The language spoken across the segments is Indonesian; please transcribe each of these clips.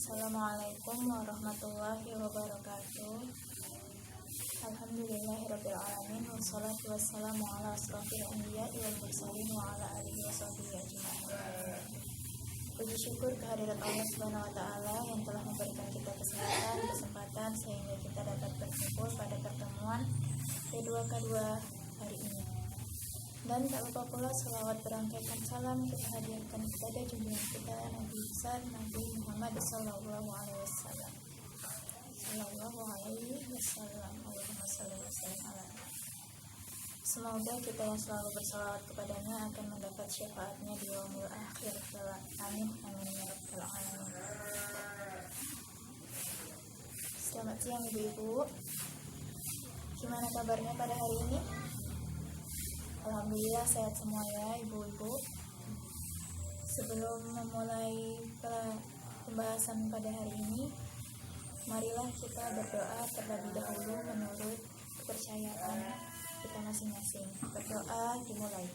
Assalamualaikum warahmatullahi wabarakatuh. Alhamdulillahirabbil alamin wassalatu wassalamu ala asrofil anbiya'i wal mursalin wa ala alihi washabbihi ajmain. Puji syukur kehadirat Allah Subhanahu wa taala yang telah memberikan kita kesempatan sehingga kita dapat berkumpul pada pertemuan kedua hari ini. Dan tak lupa pula selawat berangkaikan salam kita hadirkan kepada junjungan kita Nabi besar Nabi Muhammad sallallahu alaihi wasallam. Allahumma shalli wa sallim ala. Semoga kita yang selalu bersalawat kepadanya akan mendapat syafaatnya di yaumul akhir. Amin amin ya rabbal alamin. Selamat siang ibu-ibu. Gimana kabarnya pada hari ini? Alhamdulillah sehat semua ya ibu-ibu. Sebelum memulai pembahasan pada hari ini, marilah kita berdoa terlebih dahulu menurut kepercayaan kita masing-masing. Berdoa dimulai.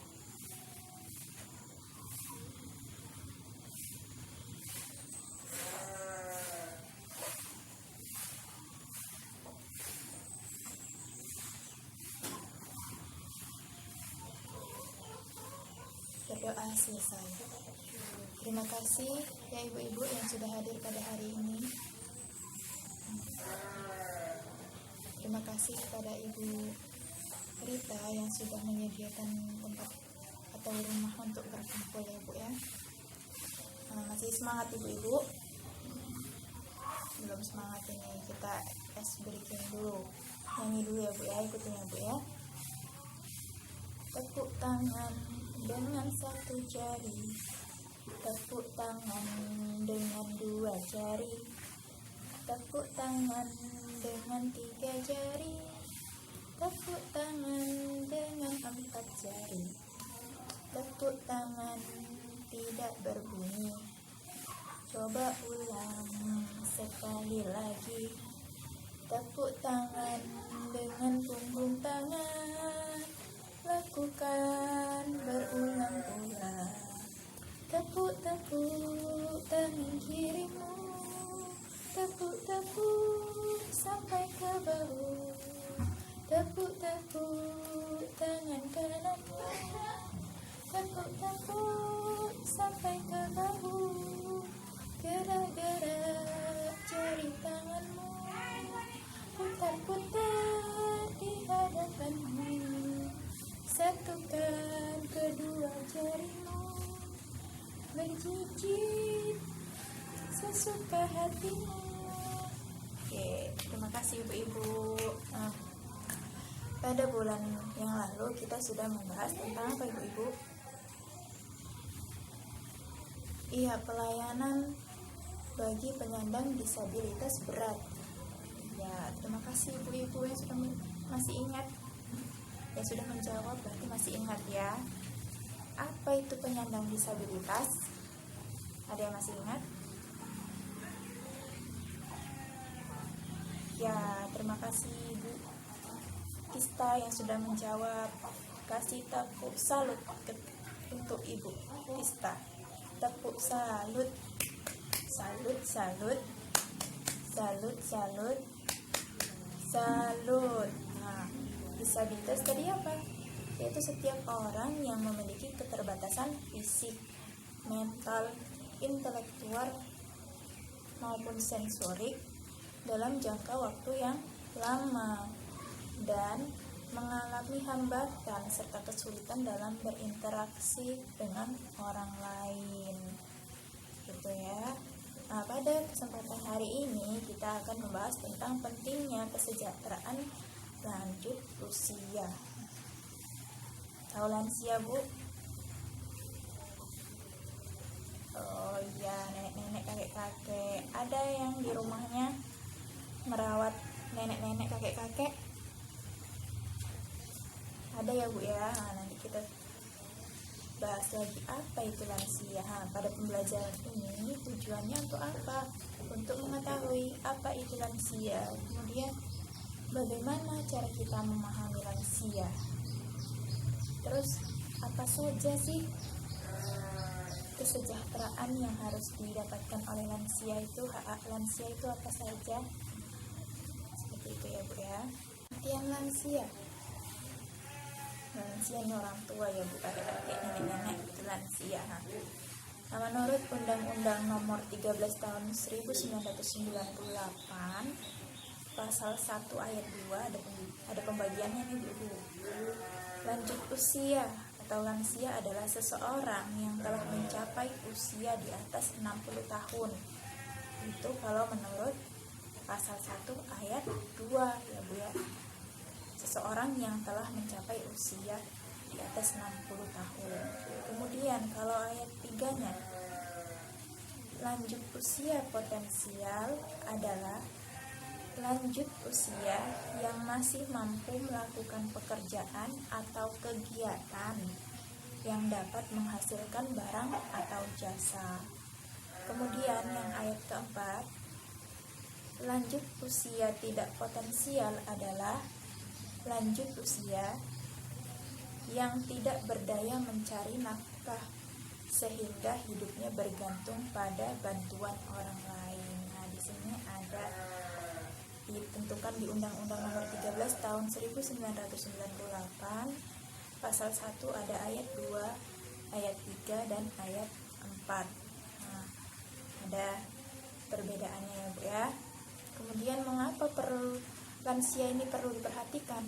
Berdoa selesai. Terima kasih ya ibu-ibu yang sudah hadir pada hari ini. Terima kasih kepada Ibu Rita yang sudah menyediakan tempat atau rumah untuk berkumpul ya Bu ya. Masih semangat ibu-ibu? Belum semangat ini, kita es breaking dulu. Nyanyi dulu ya Bu ya, ikutin ya Bu ya. Tepuk tangan dengan satu jari, tepuk tangan dengan dua jari, tepuk tangan dengan tiga jari, tepuk tangan dengan empat jari, tepuk tangan tidak berbunyi. Coba ulang sekali lagi. Tepuk tangan dengan punggung tangan, lakukan berulang-ulang. Tepuk-tepuk tangan kirimu, tepuk-tepuk sampai ke bahu, tepuk-tepuk tangan kananmu, tepuk-tepuk sampai ke bahu. Gerak-gerak jari tanganmu, putar-putar di hadapanmu. Satukan kedua jarimu, berjijit sesuka hatimu. Oke, terima kasih ibu-ibu. Pada bulan yang lalu kita sudah membahas tentang apa ibu-ibu? Iya, pelayanan bagi penyandang disabilitas berat. Ya, terima kasih ibu-ibu yang sudah masih ingat. Yang sudah menjawab berarti masih ingat ya. Apa itu penyandang disabilitas? Ada yang masih ingat? Ya, terima kasih Bu Kista yang sudah menjawab. Kasih tepuk salut untuk Ibu Kista. Tepuk salut. Salut, salut. Salut, salut. Salut. Nah, disabilitas tadi apa? Yaitu setiap orang yang memiliki keterbatasan fisik, mental, intelektual maupun sensorik dalam jangka waktu yang lama dan mengalami hambatan serta kesulitan dalam berinteraksi dengan orang lain. Gitu ya. Nah, pada kesempatan hari ini kita akan membahas tentang pentingnya kesejahteraan lanjut usia. Tahu lansia Bu? Oh iya, nenek-nenek, kakek-kakek. Ada yang di rumahnya merawat nenek-nenek, kakek-kakek? Ada ya Bu ya. Nah, nanti kita bahas lagi apa itu lansia. Pada pembelajaran ini tujuannya untuk apa? Untuk mengetahui apa itu lansia. Kemudian bagaimana cara kita memahami lansia? Terus apa saja sih kesejahteraan yang harus didapatkan oleh lansia itu, hak lansia itu apa saja? Seperti itu ya Bu ya. Artian lansia. Lansia ini orang tua ya Bu, kakek-kakek, nenek-nenek itu lansia. Nah, menurut Undang-Undang Nomor 13 Tahun 1998 Pasal 1 Ayat 2 ada pembagiannya nih Bu. Lanjut usia atau lansia adalah seseorang yang telah mencapai usia di atas 60 tahun. Itu kalau menurut pasal 1 ayat 2 ya Bu ya. Seseorang yang telah mencapai usia di atas 60 tahun. Kemudian kalau ayat 3-nya, lanjut usia potensial adalah lanjut usia yang masih mampu melakukan pekerjaan atau kegiatan yang dapat menghasilkan barang atau jasa. Kemudian yang ayat keempat, lanjut usia tidak potensial adalah lanjut usia yang tidak berdaya mencari nafkah sehingga hidupnya bergantung pada bantuan orang lain. Nah, di sini ada ditentukan di Undang-Undang Nomor 13 Tahun 1998 Pasal 1 ada ayat 2, ayat 3 dan ayat 4. Nah, ada perbedaannya ya Bu ya. Kemudian mengapa lansia ini perlu diperhatikan?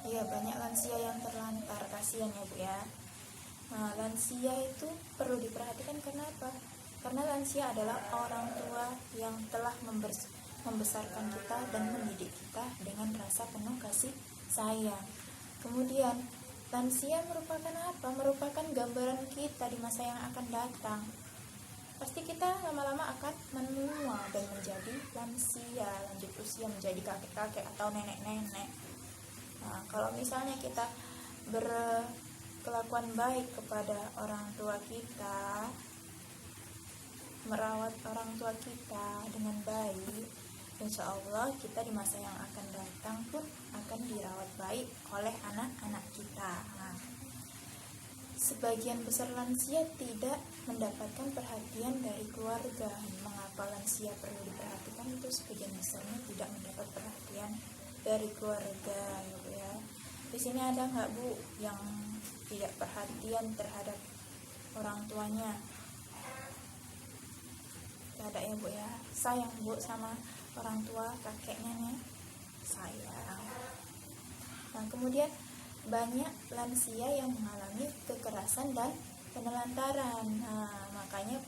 Ya, banyak lansia yang terlantar, kasihan ya Bu ya. Nah, lansia itu perlu diperhatikan karena apa? Karena lansia adalah orang tua yang telah membesarkan kita dan mendidik kita dengan rasa penuh kasih sayang. Kemudian lansia merupakan apa? Merupakan gambaran kita di masa yang akan datang. Pasti kita lama-lama akan menua dan menjadi lansia, lanjut usia menjadi kakek-kakek atau nenek-nenek. Nah, kalau misalnya kita berkelakuan baik kepada orang tua kita, merawat orang tua kita dengan baik, insya Allah kita di masa yang akan datang pun akan dirawat baik oleh anak-anak kita. Nah, sebagian besar lansia tidak mendapatkan perhatian dari keluarga. Mengapa lansia perlu diperhatikan? Itu sebagian besarnya tidak mendapat perhatian dari keluarga ya Bu ya. Di sini ada nggak Bu yang tidak perhatian terhadap orang tuanya? Ada ya Bu ya. Sayang Bu sama orang tua, kakeknya nih sayang. Nah, kemudian banyak lansia yang mengalami kekerasan dan penelantaran. Nah, makanya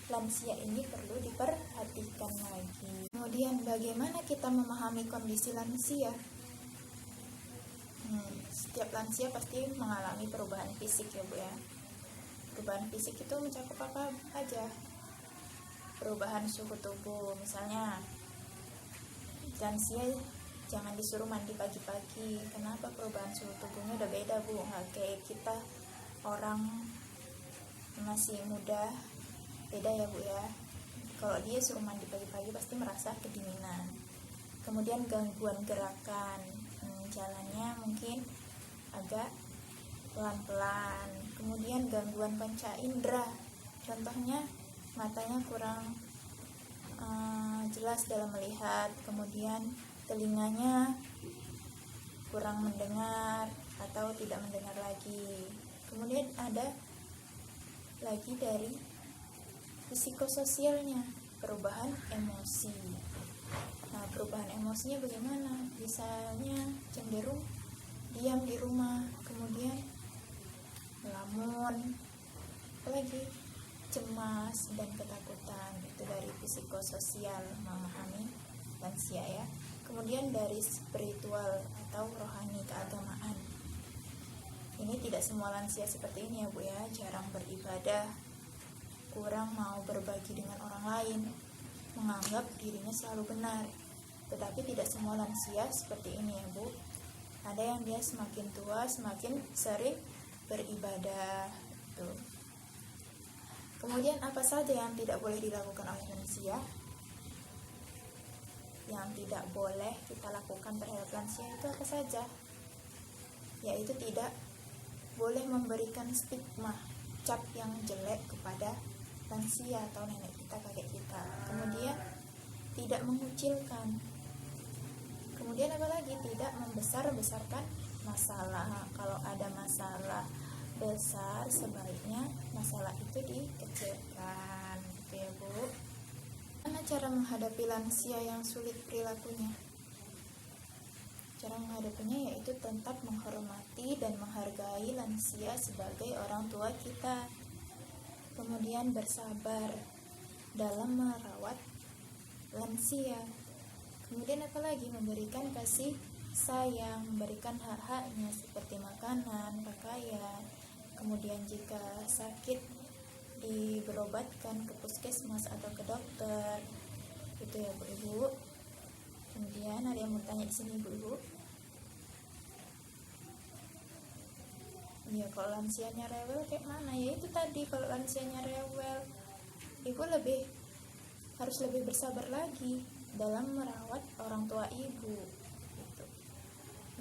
lansia ini perlu diperhatikan lagi. Kemudian bagaimana kita memahami kondisi lansia? Setiap lansia pasti mengalami perubahan fisik ya Bu ya. Perubahan fisik itu mencakup apa aja? Perubahan suhu tubuh, misalnya lansia jangan disuruh mandi pagi-pagi. Kenapa? Perubahan suhu tubuhnya udah beda Bu, nggak kayak kita orang masih muda, beda ya Bu ya. Kalau dia suruh mandi pagi-pagi pasti merasa kedinginan. Kemudian gangguan gerakan, jalannya mungkin agak pelan-pelan. Kemudian gangguan panca indera, contohnya matanya kurang jelas dalam melihat, kemudian telinganya kurang mendengar atau tidak mendengar lagi. Kemudian ada lagi dari psikososialnya, perubahan emosi. Nah, perubahan emosinya bagaimana? Misalnya cenderung diam di rumah, kemudian melamun, apalagi cemas dan ketakutan. Itu dari psikososial, memahami lansia ya. Kemudian dari spiritual atau rohani, keagamaan. Ini tidak semua lansia seperti ini ya Bu ya. Jarang beribadah, kurang mau berbagi dengan orang lain, menganggap dirinya selalu benar. Tetapi tidak semua lansia seperti ini ya Bu. Ada yang dia semakin tua semakin sering beribadah gitu. Kemudian apa saja yang tidak boleh dilakukan oleh lansia? Yang tidak boleh kita lakukan terhadap lansia itu apa saja? Yaitu tidak boleh memberikan stigma, cap yang jelek kepada lansia atau nenek kita, kakek kita. Kemudian tidak mengucilkan. Kemudian apalagi tidak membesar-besarkan masalah. Kalau ada masalah besar, sebaiknya masalah itu dikecilkan, gitu ya Bu. Bagaimana cara menghadapi lansia yang sulit perilakunya? Cara menghadapinya yaitu tetap menghormati dan menghargai lansia sebagai orang tua kita. Kemudian bersabar dalam merawat lansia. Kemudian apalagi memberikan kasih sayang, memberikan hak-haknya seperti makanan, pakaian. Kemudian jika sakit berobatkan ke puskesmas atau ke dokter, gitu ya Bu Ibu. Kemudian ada yang mau tanya di sini Bu Ibu? Ya, kalau lansianya rewel kayak mana? Ya itu tadi, kalau lansianya rewel, Ibu harus lebih bersabar lagi dalam merawat orang tua Ibu. Gitu.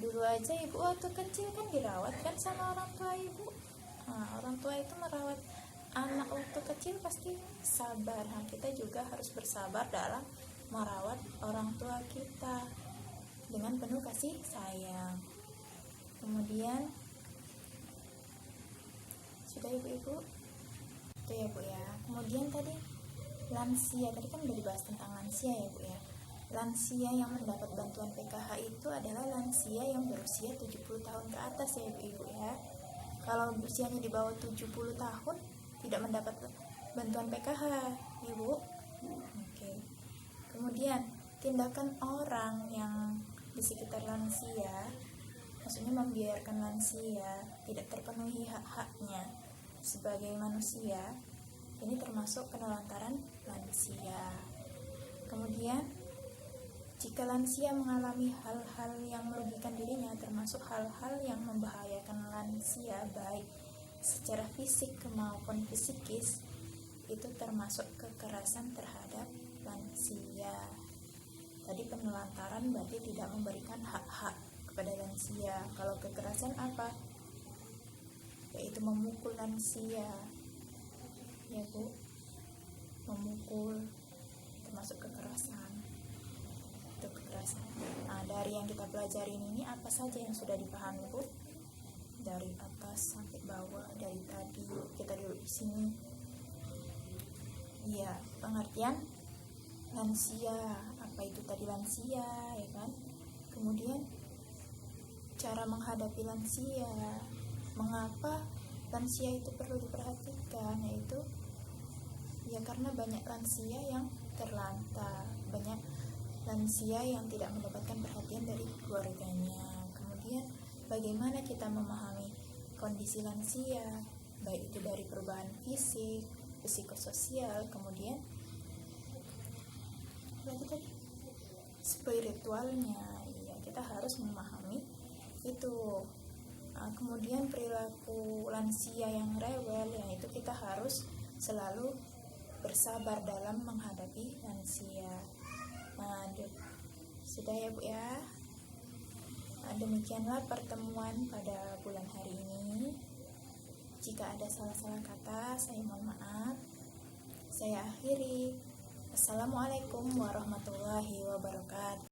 Dulu aja Ibu waktu kecil kan dirawat kan sama orang tua Ibu. Nah, orang tua itu merawat anak waktu kecil pasti sabar. Nah, kita juga harus bersabar dalam merawat orang tua kita dengan penuh kasih sayang. Kemudian sudah Ibu-ibu itu ya Bu ya. Kemudian tadi lansia, tadi kan udah dibahas tentang lansia ya Bu ya. Lansia yang mendapat bantuan PKH itu adalah lansia yang berusia 70 tahun ke atas ya Ibu ya. Kalau usianya di bawah 70 tahun tidak mendapat bantuan PKH ya Bu. Oke. Kemudian tindakan orang yang di sekitar lansia, maksudnya membiarkan lansia tidak terpenuhi hak-haknya sebagai manusia, ini termasuk penelantaran lansia. Kemudian jika lansia mengalami hal-hal yang merugikan dirinya, termasuk hal-hal yang membahayakan lansia baik secara fisik maupun psikis, itu termasuk kekerasan terhadap lansia. Tadi penelantaran berarti tidak memberikan hak-hak kepada lansia. Kalau kekerasan apa? Yaitu memukul lansia, ya Bu, memukul termasuk kekerasan. Itu kekerasan. Nah, dari yang kita pelajarin ini apa saja yang sudah dipahami Bu? Dari atas sampai bawah, dari tadi kita duduk di sini. Iya, pengertian lansia, apa itu tadi lansia, ya kan? Kemudian cara menghadapi lansia, mengapa lansia itu perlu diperhatikan, yaitu ya karena banyak lansia yang terlantar, banyak lansia yang tidak mendapatkan perhatian dari keluarganya. Kemudian bagaimana kita memahami kondisi lansia, baik itu dari perubahan fisik, psikososial, kemudian lagi tadi spiritualnya. Ya, kita harus memahami itu. Nah, kemudian perilaku lansia yang rewel, yaitu kita harus selalu bersabar dalam menghadapi lansia. Nah, sudah ya Bu ya. Nah, demikianlah pertemuan pada bulan hari ini. Jika ada salah-salah kata, saya mohon maaf. Saya akhiri. Assalamualaikum warahmatullahi wabarakatuh.